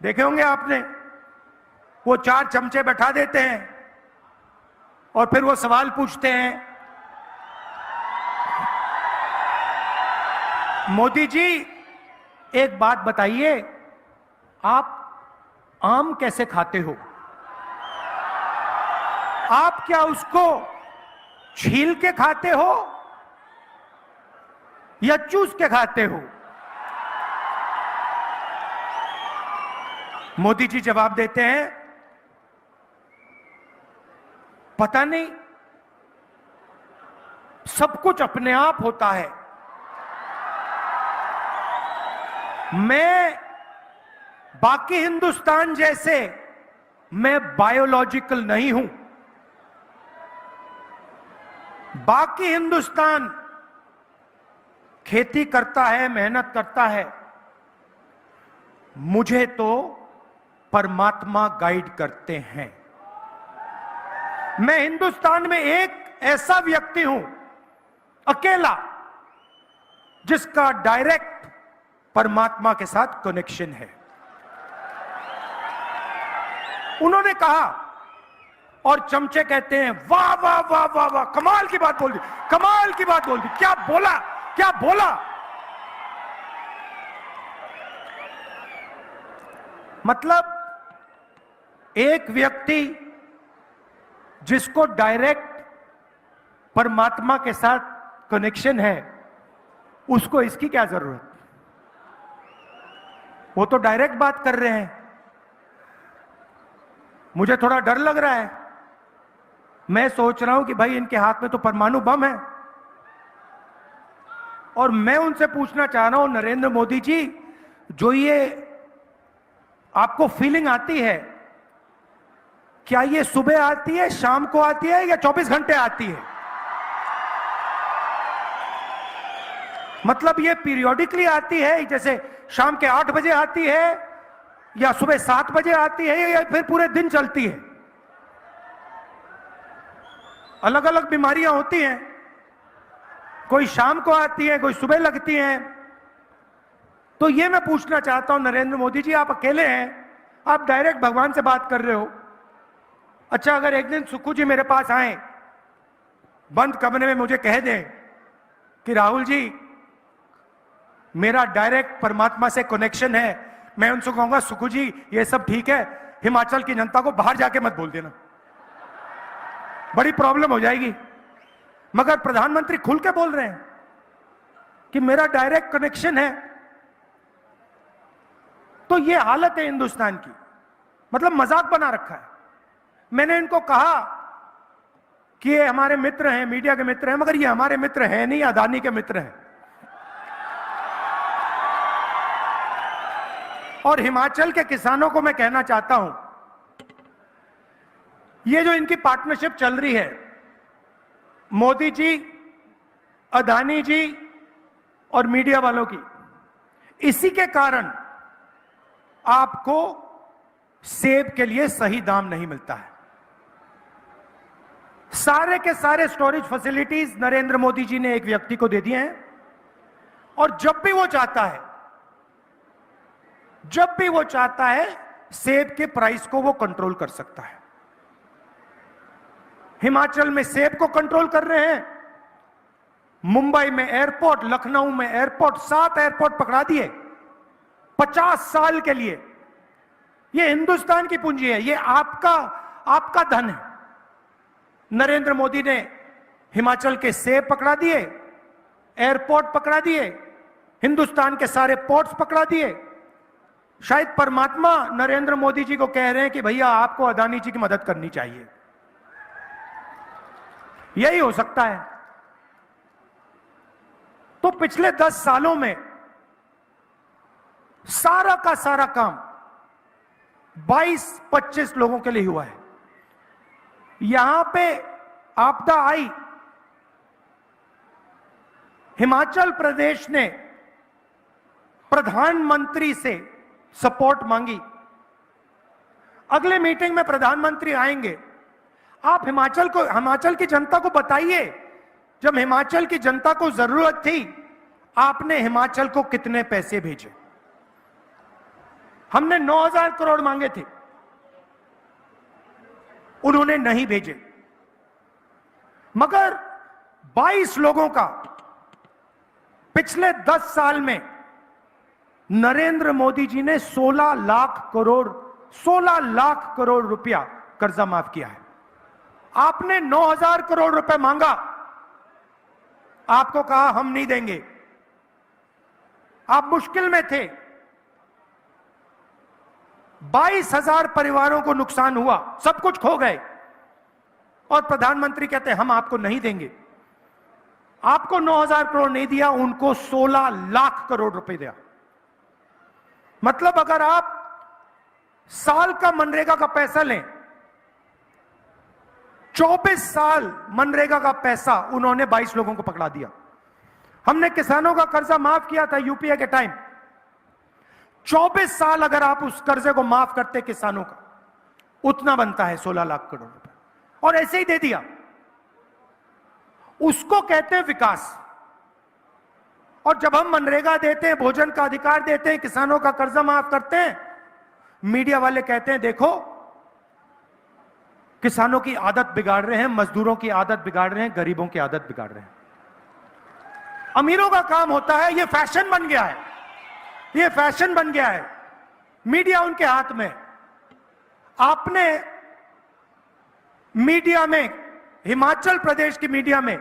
देखे होंगे आपने, वो 4 चमचे बैठा देते हैं और फिर वो सवाल पूछते हैं, मोदी जी एक बात बताइए, आप आम कैसे खाते हो? आप क्या उसको छील के खाते हो या चूस के खाते हो? मोदी जी जवाब देते हैं, पता नहीं, सब कुछ अपने आप होता है। मैं बाकी हिंदुस्तान जैसे मैं बायोलॉजिकल नहीं हूं। बाकी हिंदुस्तान खेती करता है, मेहनत करता है, मुझे तो परमात्मा गाइड करते हैं। मैं हिंदुस्तान में एक ऐसा व्यक्ति हूं, अकेला, जिसका डायरेक्ट परमात्मा के साथ कनेक्शन है। उन्होंने कहा, और चमचे कहते हैं, वाह वाह वाह वाह वाह, कमाल की बात बोल दी, कमाल की बात बोल दी, क्या बोला, क्या बोला। मतलब एक व्यक्ति जिसको डायरेक्ट परमात्मा के साथ कनेक्शन है, उसको इसकी क्या जरूरत? वो तो डायरेक्ट बात कर रहे हैं। मुझे थोड़ा डर लग रहा है। मैं सोच रहा हूं कि भाई इनके हाथ में तो परमाणु बम है, और मैं उनसे पूछना चाह रहा हूं, नरेंद्र मोदी जी, जो ये आपको फीलिंग आती है, क्या ये सुबह आती है, शाम को आती है, या 24 घंटे आती है? मतलब ये पीरियोडिकली आती है, जैसे शाम के 8 बजे आती है, या सुबह 7 बजे आती है, या फिर पूरे दिन चलती है? अलग अलग बीमारियां होती हैं, कोई शाम को आती है, कोई सुबह लगती हैं। तो ये मैं पूछना चाहता हूं, नरेंद्र मोदी जी, आप अकेले हैं, आप डायरेक्ट भगवान से बात कर रहे हो। अच्छा, अगर एक दिन सुक्खू जी मेरे पास आए, बंद कमरे में मुझे कह दें कि राहुल जी, मेरा डायरेक्ट परमात्मा से कनेक्शन है, मैं उनसे कहूंगा, सुक्खू जी ये सब ठीक है, हिमाचल की जनता को बाहर जाके मत बोल देना, बड़ी प्रॉब्लम हो जाएगी। मगर प्रधानमंत्री खुल के बोल रहे हैं कि मेरा डायरेक्ट कनेक्शन है। तो ये हालत है हिंदुस्तान की, मतलब मजाक बना रखा है। मैंने इनको कहा कि ये हमारे मित्र हैं, मीडिया के मित्र हैं, मगर ये हमारे मित्र हैं नहीं, अदानी के मित्र हैं। और हिमाचल के किसानों को मैं कहना चाहता हूं, ये जो इनकी पार्टनरशिप चल रही है, मोदी जी, अदानी जी और मीडिया वालों की, इसी के कारण आपको सेब के लिए सही दाम नहीं मिलता है। सारे के सारे स्टोरेज फैसिलिटीज नरेंद्र मोदी जी ने एक व्यक्ति को दे दिए हैं, और जब भी वो चाहता है सेब के प्राइस को वो कंट्रोल कर सकता है। हिमाचल में सेब को कंट्रोल कर रहे हैं, मुंबई में एयरपोर्ट, लखनऊ में एयरपोर्ट, 7 एयरपोर्ट पकड़ा दिए 50 साल के लिए। ये हिंदुस्तान की पूंजी है, ये आपका धन है। नरेंद्र मोदी ने हिमाचल के सेब पकड़ा दिए, एयरपोर्ट पकड़ा दिए, हिंदुस्तान के सारे पोर्ट्स पकड़ा दिए। शायद परमात्मा नरेंद्र मोदी जी को कह रहे हैं कि भैया आपको अदानी जी की मदद करनी चाहिए। यही हो सकता है। तो पिछले 10 सालों में सारा का सारा काम 22-25 लोगों के लिए हुआ है। यहां पे आपदा आई, हिमाचल प्रदेश ने प्रधानमंत्री से सपोर्ट मांगी। अगले मीटिंग में प्रधानमंत्री आएंगे, आप हिमाचल की जनता को बताइए, जब हिमाचल की जनता को जरूरत थी, आपने हिमाचल को कितने पैसे भेजे। हमने 9,000 करोड़ मांगे थे, उन्होंने नहीं भेजे। मगर 22 लोगों का पिछले 10 साल में नरेंद्र मोदी जी ने 16 लाख करोड़ रुपया कर्जा माफ किया है। आपने 9,000 करोड़ रुपए मांगा, आपको कहा हम नहीं देंगे। आप मुश्किल में थे, 22,000 परिवारों को नुकसान हुआ, सब कुछ खो गए, और प्रधानमंत्री कहते हैं हम आपको नहीं देंगे। आपको 9,000 करोड़ नहीं दिया, उनको 16 लाख करोड़ रुपए दिया। मतलब अगर आप साल का मनरेगा का पैसा लें, 24 साल मनरेगा का पैसा उन्होंने 22 लोगों को पकड़ा दिया। हमने किसानों का कर्जा माफ किया था यूपीए के टाइम, 24 साल अगर आप उस कर्जे को माफ करते किसानों का, उतना बनता है 16 लाख करोड़ रुपए, और ऐसे ही दे दिया। उसको कहते हैं विकास। और जब हम मनरेगा देते हैं, भोजन का अधिकार देते हैं, किसानों का कर्जा माफ करते हैं, मीडिया वाले कहते हैं देखो किसानों की आदत बिगाड़ रहे हैं, मजदूरों की आदत बिगाड़ रहे हैं, गरीबों की आदत बिगाड़ रहे हैं। अमीरों का काम होता है, यह फैशन बन गया है, यह फैशन बन गया है, मीडिया उनके हाथ में। आपने मीडिया में, हिमाचल प्रदेश की मीडिया में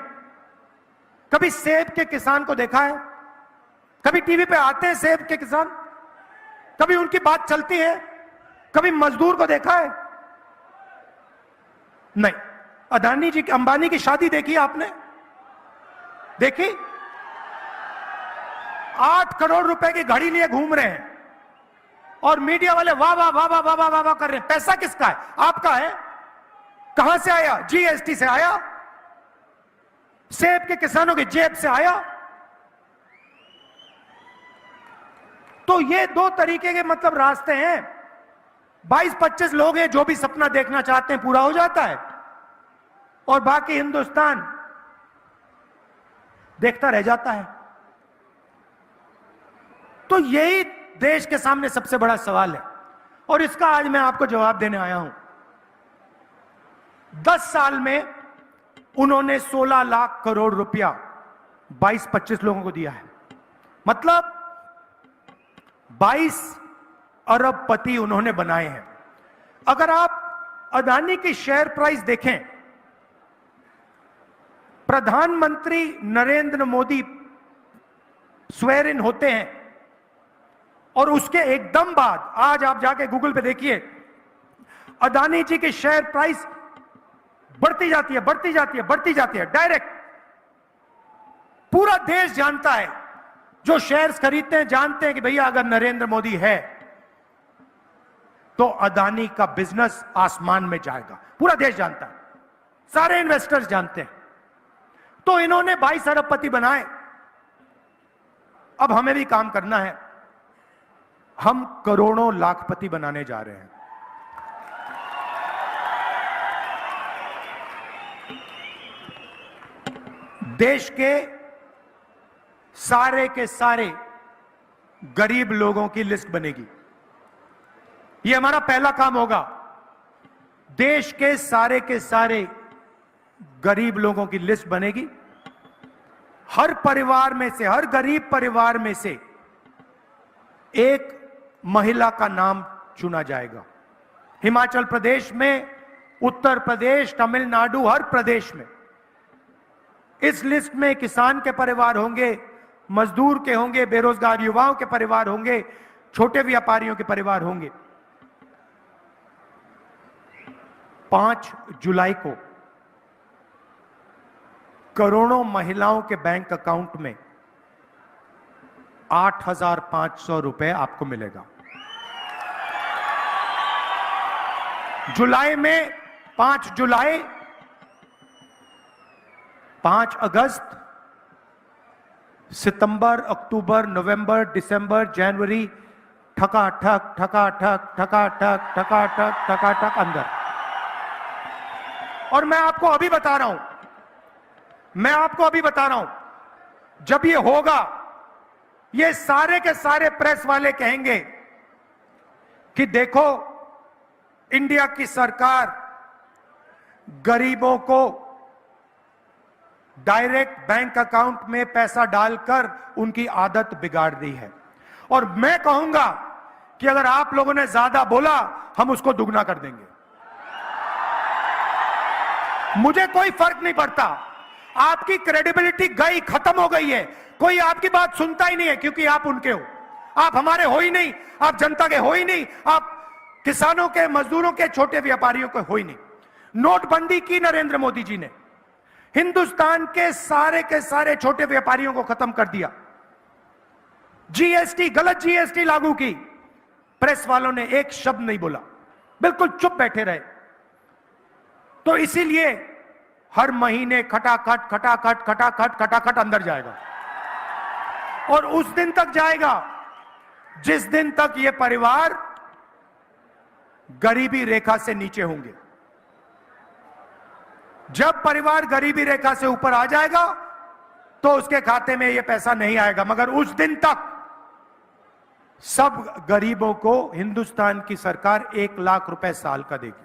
कभी सेब के किसान को देखा है? कभी टीवी पे आते हैं सेब के किसान? कभी उनकी बात चलती है? कभी मजदूर को देखा है? नहीं। अदानी जी, अंबानी की शादी देखी आपने? देखी? 8 करोड़ रुपए की घड़ी लिए घूम रहे हैं और मीडिया वाले वाह वाह वाह वाह वाह वाह वाह कर रहे हैं। पैसा किसका है? आपका है। कहां से आया? जीएसटी से आया, सेब के किसानों की जेब से आया। तो ये दो तरीके के मतलब रास्ते हैं। 22-25 लोग हैं जो भी सपना देखना चाहते हैं पूरा हो जाता है, और बाकी हिंदुस्तान देखता रह जाता है। तो यही देश के सामने सबसे बड़ा सवाल है, और इसका आज मैं आपको जवाब देने आया हूं। 10 साल में उन्होंने 16 लाख करोड़ रुपया 22-25 लोगों को दिया है, मतलब 22 अरबपति उन्होंने बनाए हैं। अगर आप अदानी की शेयर प्राइस देखें, प्रधानमंत्री नरेंद्र मोदी स्वेर इन होते हैं और उसके एकदम बाद आज आप जाके गूगल पे देखिए, अदानी जी की शेयर प्राइस बढ़ती जाती है, बढ़ती जाती है, बढ़ती जाती है डायरेक्ट। पूरा देश जानता है, जो शेयर्स खरीदते हैं जानते हैं कि भैया अगर नरेंद्र मोदी है तो अदानी का बिजनेस आसमान में जाएगा। पूरा देश जानता है, सारे इन्वेस्टर्स जानते हैं। तो इन्होंने 22 अरबपति बनाए। अब हमें भी काम करना है, हम करोड़ों लाखपति बनाने जा रहे हैं। देश के सारे गरीब लोगों की लिस्ट बनेगी। यह हमारा पहला काम होगा। देश के सारे गरीब लोगों की लिस्ट बनेगी। हर परिवार में से, हर गरीब परिवार में से एक महिला का नाम चुना जाएगा। हिमाचल प्रदेश में, उत्तर प्रदेश, तमिलनाडु, हर प्रदेश में इस लिस्ट में किसान के परिवार होंगे, मजदूर के होंगे, बेरोजगार युवाओं के परिवार होंगे, छोटे व्यापारियों के परिवार होंगे। 5 जुलाई को करोड़ों महिलाओं के बैंक अकाउंट में 8,500 रुपए आपको मिलेगा। जुलाई में 5 जुलाई, 5 अगस्त, सितंबर, अक्टूबर, नवंबर, दिसंबर, जनवरी, ठकाठक ठकाठक ठकाठक ठकाठक ठकाठक अंदर। और मैं आपको अभी बता रहा हूं, जब ये होगा, ये सारे के सारे प्रेस वाले कहेंगे कि देखो इंडिया की सरकार गरीबों को डायरेक्ट बैंक अकाउंट में पैसा डालकर उनकी आदत बिगाड़ दी है। और मैं कहूंगा कि अगर आप लोगों ने ज्यादा बोला, हम उसको दुगना कर देंगे। मुझे कोई फर्क नहीं पड़ता। आपकी क्रेडिबिलिटी गई, खत्म हो गई है। कोई आपकी बात सुनता ही नहीं है, क्योंकि आप उनके हो। आप हमारे हो ही नहीं, आप जनता के हो ही नहीं, आप किसानों के, मजदूरों के, छोटे व्यापारियों के हो ही नहीं। नोटबंदी की नरेंद्र मोदी जी ने, हिंदुस्तान के सारे छोटे व्यापारियों को खत्म कर दिया। जीएसटी, गलत जीएसटी लागू की, प्रेस वालों ने एक शब्द नहीं बोला, बिल्कुल चुप बैठे रहे। तो इसीलिए हर महीने खटाखट खटाखट खटाखट खटाखट अंदर जाएगा, और उस दिन तक जाएगा जिस दिन तक ये परिवार गरीबी रेखा से नीचे होंगे। जब परिवार गरीबी रेखा से ऊपर आ जाएगा तो उसके खाते में ये पैसा नहीं आएगा, मगर उस दिन तक सब गरीबों को हिंदुस्तान की सरकार 1 लाख रुपए साल का देगी।